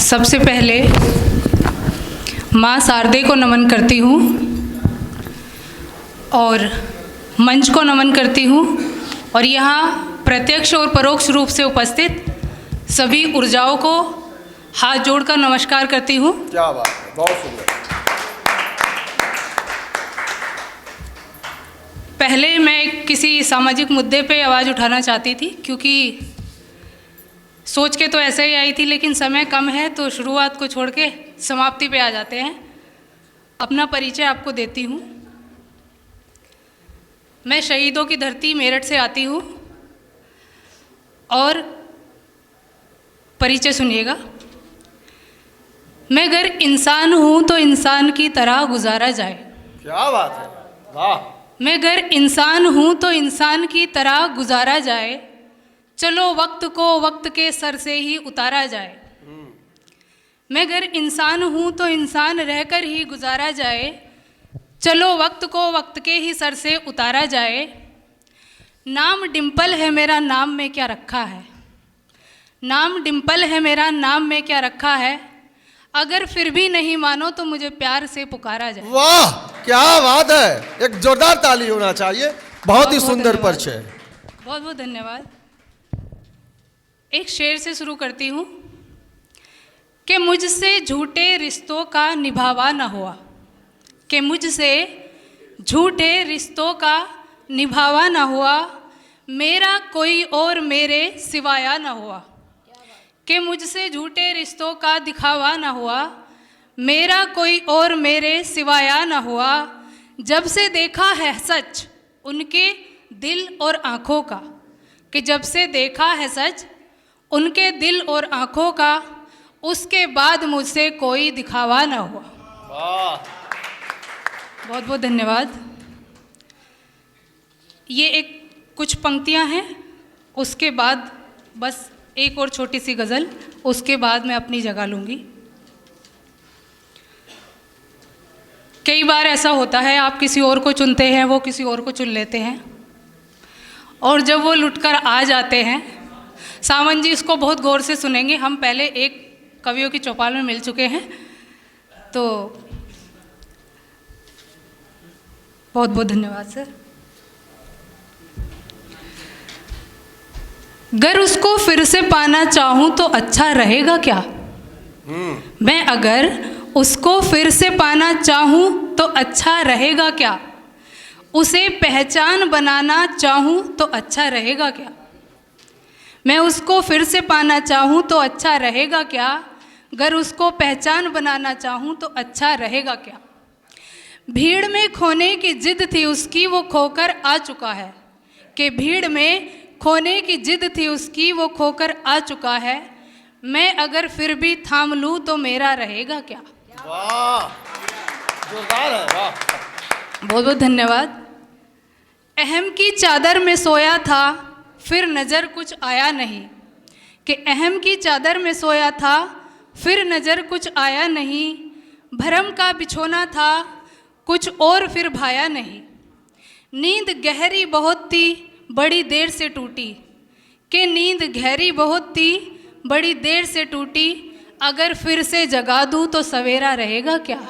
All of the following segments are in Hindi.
सबसे पहले माँ शारदे को नमन करती हूँ और मंच को नमन करती हूँ और यहाँ प्रत्यक्ष और परोक्ष रूप से उपस्थित सभी ऊर्जाओं को हाथ जोड़कर नमस्कार करती हूँ। क्या बात है, बहुत सुंदर। पहले मैं किसी सामाजिक मुद्दे पे आवाज़ उठाना चाहती थी, क्योंकि सोच के तो ऐसे ही आई थी, लेकिन समय कम है तो शुरुआत को छोड़ के समाप्ति पे आ जाते हैं। अपना परिचय आपको देती हूँ। मैं शहीदों की धरती मेरठ से आती हूँ और परिचय सुनिएगा। मैं अगर इंसान हूँ तो इंसान की तरह गुजारा जाए। क्या बात है, वाह। मैं अगर इंसान हूँ तो इंसान की तरह गुजारा जाए, चलो वक्त को वक्त के सर से ही उतारा जाए। मैं अगर इंसान हूँ तो इंसान रहकर ही गुजारा जाए, चलो वक्त को वक्त के ही सर से उतारा जाए। नाम डिम्पल है मेरा, नाम में क्या रखा है। नाम डिम्पल है मेरा, नाम में क्या रखा है। अगर फिर भी नहीं मानो तो मुझे प्यार से पुकारा जाए। वाह, क्या बात है, एक जोरदार ताली होना चाहिए। बहुत ही सुंदर परिचय। बहुत बहुत धन्यवाद। एक शेर से शुरू करती हूँ कि मुझसे झूठे रिश्तों का निभावा न हुआ, कि मुझसे झूठे रिश्तों का निभावा न हुआ, मेरा कोई और मेरे सिवाया न हुआ। कि मुझसे झूठे रिश्तों का दिखावा न हुआ, मेरा कोई और मेरे सिवाया न हुआ। जब से देखा है सच उनके दिल और आँखों का, कि जब से देखा है सच उनके दिल और आँखों का, उसके बाद मुझसे कोई दिखावा न हुआ। बहुत बहुत धन्यवाद। ये एक कुछ पंक्तियाँ हैं, उसके बाद बस एक और छोटी सी गज़ल, उसके बाद मैं अपनी जगह लूँगी। कई बार ऐसा होता है, आप किसी और को चुनते हैं, वो किसी और को चुन लेते हैं, और जब वो लुटकर आ जाते हैं, सावन जी इसको बहुत गौर से सुनेंगे। हम पहले एक कवियों की चौपाल में मिल चुके हैं, तो बहुत बहुत धन्यवाद सर। अगर उसको फिर से पाना चाहूँ तो अच्छा रहेगा क्या। मैं अगर उसको फिर से पाना चाहूँ तो अच्छा रहेगा क्या। उसे पहचान बनाना चाहूँ तो अच्छा रहेगा क्या। मैं उसको फिर से पाना चाहूँ तो अच्छा रहेगा क्या। अगर उसको पहचान बनाना चाहूँ तो अच्छा रहेगा क्या। भीड़ में खोने की जिद थी उसकी, वो खोकर आ चुका है। कि भीड़ में खोने की जिद थी उसकी, वो खोकर आ चुका है। मैं अगर फिर भी थाम लूँ तो मेरा रहेगा क्या। वाह, जोरदार है, वाह। बहुत बहुत धन्यवाद। अहम की चादर में सोया था फिर नज़र कुछ आया नहीं। कि अहम की चादर में सोया था फिर नज़र कुछ आया नहीं। भरम का बिछोना था कुछ और फिर भाया नहीं। नींद गहरी बहुत थी बड़ी देर से टूटी। कि नींद गहरी बहुत थी बड़ी देर से टूटी। अगर फिर से जगा दूँ तो सवेरा रहेगा क्या।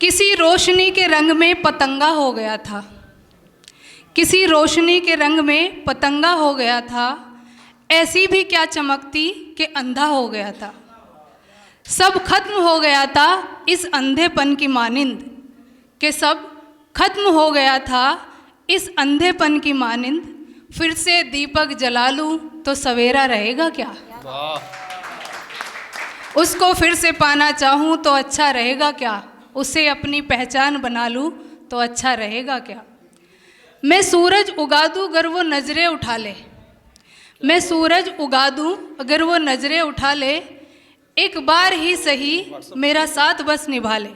किसी रोशनी के रंग में पतंगा हो गया था। किसी रोशनी के रंग में पतंगा हो गया था। ऐसी भी क्या चमकती कि अंधा हो गया था। सब खत्म हो गया था इस अंधेपन की मानिंद। कि सब खत्म हो गया था इस अंधेपन की मानिंद। फिर से दीपक जला लूं तो सवेरा रहेगा क्या। उसको फिर से पाना चाहूँ तो अच्छा रहेगा क्या। उसे अपनी पहचान बना लूँ तो अच्छा रहेगा क्या। मैं सूरज उगा दूँ अगर वो नज़रें उठा ले। मैं सूरज उगा दूँ अगर वो नज़रें उठा ले। एक बार ही सही मेरा साथ बस निभा ले।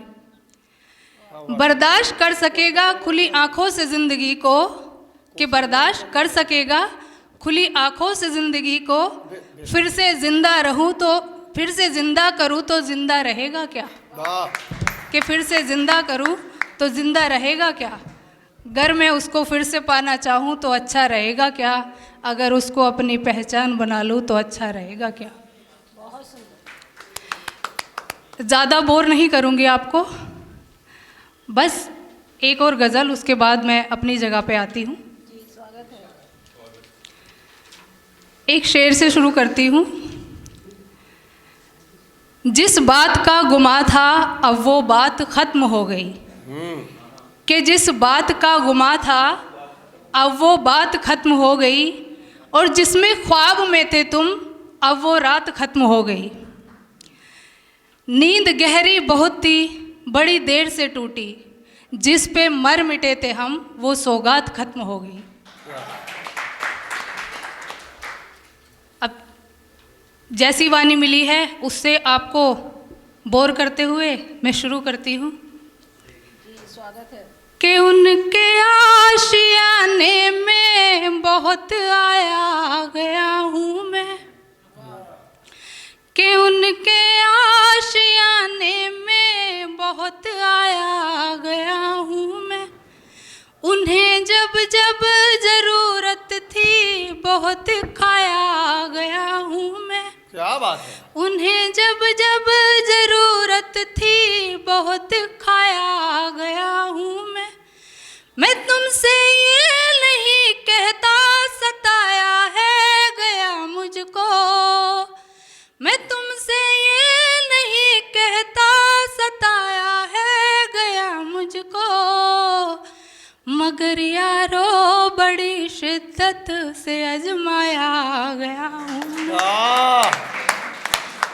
बर्दाश्त कर सकेगा खुली आँखों से ज़िंदगी को। कि बर्दाश्त कर सकेगा खुली आँखों से ज़िंदगी को। फिर से ज़िंदा रहूँ तो फिर से ज़िंदा करूँ तो ज़िंदा रहेगा क्या। कि फिर से ज़िंदा करूँ तो ज़िंदा रहेगा क्या। अगर मैं उसको फिर से पाना चाहूँ तो अच्छा रहेगा क्या, अगर उसको अपनी पहचान बना लूँ तो अच्छा रहेगा क्या। ज़्यादा बोर नहीं करूँगी आपको, बस एक और गज़ल, उसके बाद मैं अपनी जगह पे आती हूँ। एक शेर से शुरू करती हूँ। जिस बात का गुमा था अब वो बात ख़त्म हो गई, कि जिस बात का गुमा था अब वो बात ख़त्म हो गई, और जिसमें ख्वाब में थे तुम अब वो रात ख़त्म हो गई। नींद गहरी बहुत थी बड़ी देर से टूटी, जिस पे मर मिटे थे हम वो सौगात ख़त्म हो गई। अब जैसी वाणी मिली है उससे आपको बोर करते हुए मैं शुरू करती हूँ। स्वागत है। कि उनके आशियाने में बहुत आया गया हूँ मैं, कि उनके आशियाने में बहुत आया गया हूँ मैं। उन्हें जब जब ज़रूरत थी बहुत खाया गया हूँ मैं। क्या बात है। उन्हें जब जब ज़रूरत थी बहुत खाया गया हूँ मैं तुमसे ये नहीं कहता सताया है गया मुझको, मैं तुमसे ये नहीं कहता सताया है गया मुझको, मगर यारो बड़ी शिद्दत से आजमाया गया हूँ,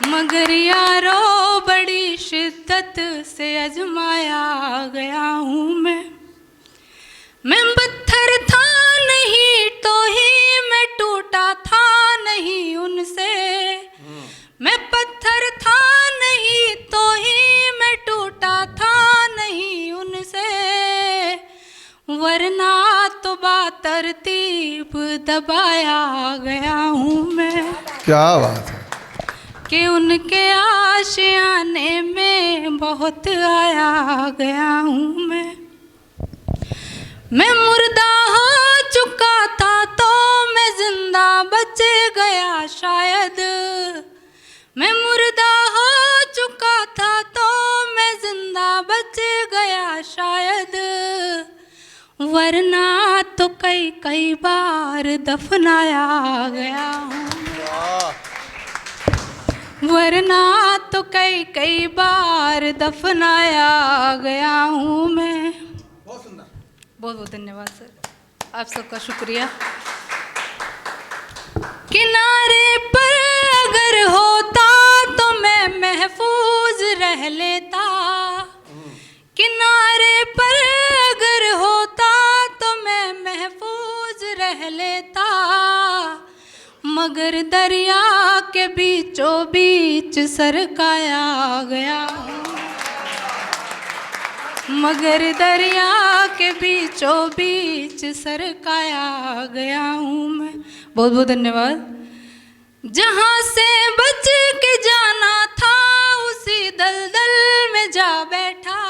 मगर यारो बड़ी शिद्दत से आजमाया गया हूँ मैं पत्थर था नहीं तो ही मैं टूटा था नहीं उनसे, मैं पत्थर था नहीं तो ही मैं टूटा था नहीं उनसे, वरना तो बातरतीब दबाया गया हूँ मैं। क्या बात है। कि उनके आशियाने में बहुत आया गया हूँ मैं मुर्दा हो चुका था तो मैं जिंदा बच गया शायद, मैं मुर्दा हो चुका था तो मैं जिंदा बच गया शायद, वरना तो कई कई बार दफनाया गया हूँ, वरना तो कई कई बार दफनाया गया हूँ मैं। बहुत बहुत धन्यवाद सर, आप सबका शुक्रिया। किनारे पर अगर होता तो मैं महफूज रह लेता, किनारे पर अगर होता तो मैं महफूज रह लेता, मगर दरिया के बीचों बीच सरकाया गया हूँ, मगर दरिया के बीचों बीच सरकाया गया हूँ मैं। बहुत बहुत धन्यवाद। जहाँ से बच के जाना था उसी दलदल में जा बैठा,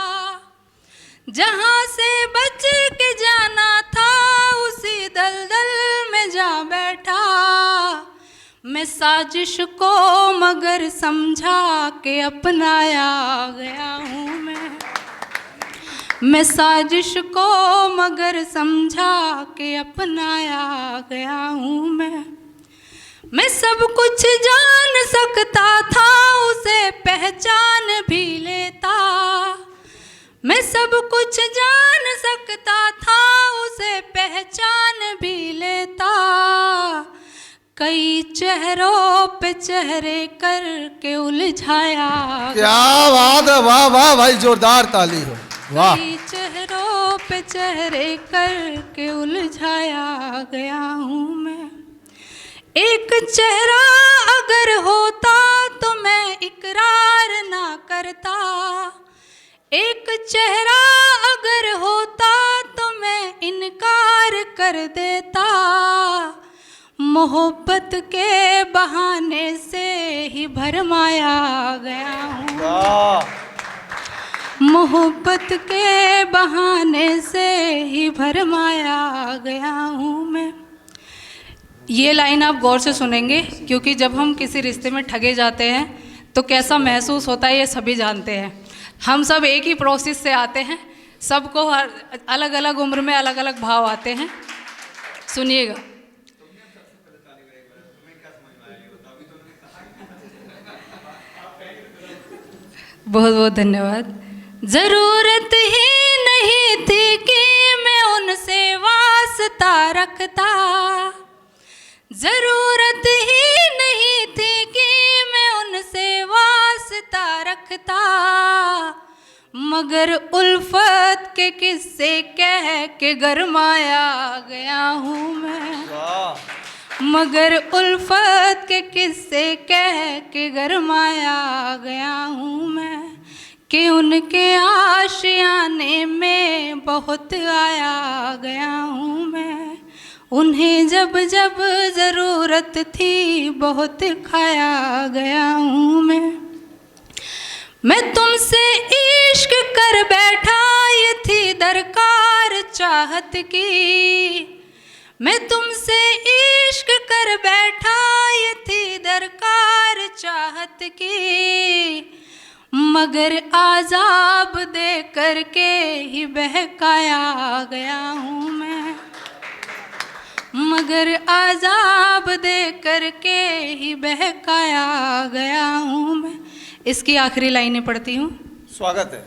जहाँ से बच के जाना था उसी दलदल में जा बैठा, मैं साजिश को मगर समझा के अपनाया गया हूँ मैं साजिश को मगर समझा के अपनाया गया हूँ मैं सब कुछ जान सकता था उसे पहचान भी लेता, मैं सब कुछ जान सकता था उसे पहचान भी लेता, कई चेहरों पे चेहरे करके उलझाया। क्या बात है, वाह वाह भाई, जोरदार ताली हो, वाह। कई चेहरों पे चेहरे करके उलझाया गया हूँ मैं। एक चेहरा अगर होता तो मैं इकरार ना करता, एक चेहरा अगर होता तो मैं इनकार कर देता, मोहब्बत के बहाने से ही भरमाया गया हूँ, मोहब्बत के बहाने से ही भरमाया गया हूँ मैं। ये लाइन आप गौर से सुनेंगे, क्योंकि जब हम किसी रिश्ते में ठगे जाते हैं तो कैसा महसूस होता है ये सभी जानते हैं। हम सब एक ही प्रोसेस से आते हैं, सबको हर अलग अलग उम्र में अलग अलग भाव आते हैं। सुनिएगा। बहुत बहुत धन्यवाद। ज़रूरत ही नहीं थी कि मैं उनसे वास्ता रखता, ज़रूरत ही नहीं थी कि मैं उनसे वास्ता रखता, मगर उल्फत के किस्से कह के गरमाया गया हूँ मैं। मगर उल्फत के किस्से कह के गरमाया गया हूँ मैं, कि उनके आशियाने में बहुत आया गया हूँ मैं। उन्हें जब जब ज़रूरत थी बहुत खाया गया हूँ मैं तुमसे इश्क कर बैठा, ये थी दरकार चाहत की। मैं तुमसे इश्क कर बैठा, ये थी दरकार चाहत की, मगर आज़ाब दे करके ही बहकाया गया हूँ मैं। मगर आज़ाब दे करके ही बहकाया गया हूँ मैं। इसकी आखिरी लाइनें पढ़ती हूँ। स्वागत है।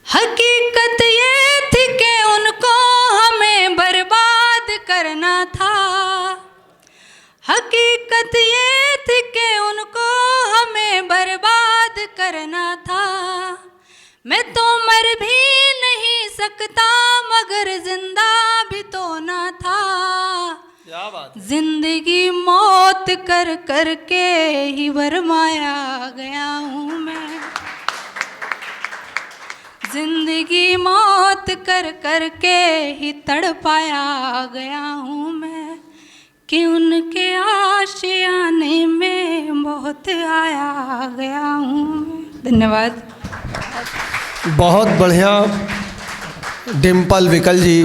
हकीकत ये थी कि उनको हमें बर्बाद करना था, हकीकत ये थी कि उनको हमें बर्बाद करना था। मैं तो मर भी नहीं सकता मगर जिंदा भी तो ना था। क्या बात है। जिंदगी मौत कर कर के ही भरमाया गया हूँ मैं। जिंदगी मौत कर कर के ही तड़पाया गया हूँ मैं, कि उनके आशियाने में बहुत आया गया हूँ मैं। धन्यवाद। बहुत बढ़िया डिम्पल विकल जी।